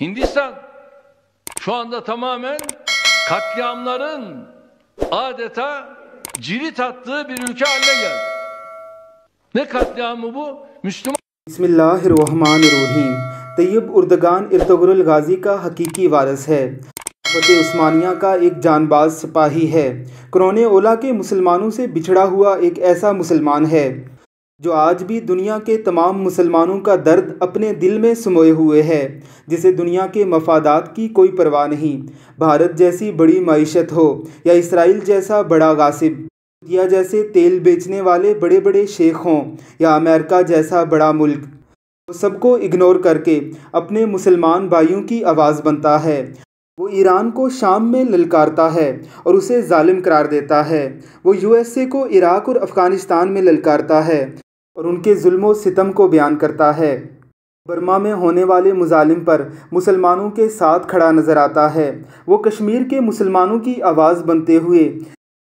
Hindistan şu anda tamamen katliamların adeta cirit attığı bir ülke haline geldi. Ne katliamı bu? Müslüman. बिस्मिल्लाहिर्रहमानिर्रहीम। तैयब उर्दगान इर्तुगरुल गाजी का हकीकी वारिस है। फतेह उस्मानिया का एक जानबाज सिपाही है। कुरान ओला के मुसलमानों से बिछड़ा हुआ एक ऐसा मुसलमान है जो आज भी दुनिया के तमाम मुसलमानों का दर्द अपने दिल में समोए हुए है, जिसे दुनिया के मफादात की कोई परवाह नहीं। भारत जैसी बड़ी मईशत हो या इसराइल जैसा बड़ा गासिब, या जैसे तेल बेचने वाले बड़े बड़े शेख हों या अमेरिका जैसा बड़ा मुल्क, वो सबको इग्नोर करके अपने मुसलमान भाइयों की आवाज़ बनता है। वो ईरान को शाम में ललकारता है और उसे जालिम करार देता है। वो यूएसए को इराक और अफ़गानिस्तान में ललकारता है और उनके जुल्म सितम को बयान करता है। बर्मा में होने वाले मुजालिम पर मुसलमानों के साथ खड़ा नज़र आता है। वो कश्मीर के मुसलमानों की आवाज़ बनते हुए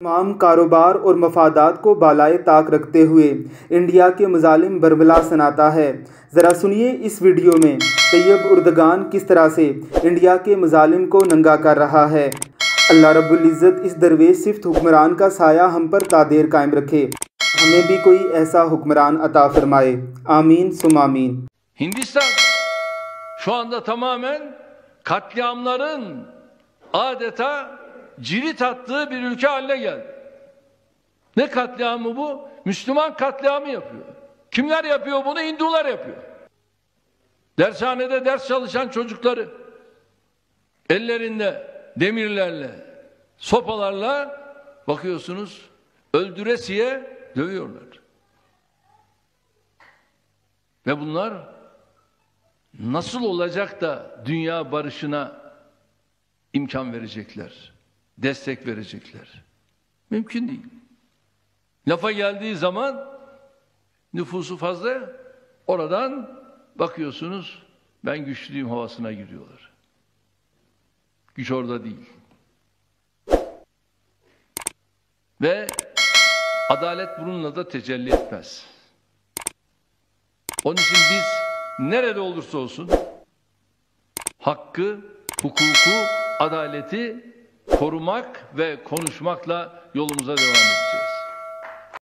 तमाम कारोबार और मफादात को बालाए ताक रखते हुए इंडिया के मुजालिम बरबला सुनाता है। ज़रा सुनिए इस वीडियो में तैयब उर्दगान किस तरह से इंडिया के मुजालिम को नंगा कर रहा है। अल्लाह रब्बुल इज़्ज़त इस दरवेश सिफ्त हुक्मरान का साया हम पर तादेर कायम रखे, हमें भी कोई ऐसा हुक्मरान अता फरमाए। आमीन सुम आमीन। Hindistan şu anda tamamen katliamların adeta cirit attığı bir ülke haline geldi. Ne katliamı bu? Müslüman katliamı yapıyor. Kimler yapıyor bunu? Hindular yapıyor. Dershanede ders çalışan çocukları ellerinde demirlerle, sopalarla bakıyorsunuz öldüresiye dövüyorlar. Ve bunlar nasıl olacak da dünya barışına imkan verecekler, destek verecekler? Mümkün değil. Lafa geldiği zaman nüfusu fazla, oradan bakıyorsunuz ben güçlüyüm havasına giriyorlar. Güç orada değil. Ve adalet bununla da tecelli etmez. Onun için biz nerede olursa olsun hakkı, hukuku, adaleti korumak ve konuşmakla yolumuza devam edeceğiz.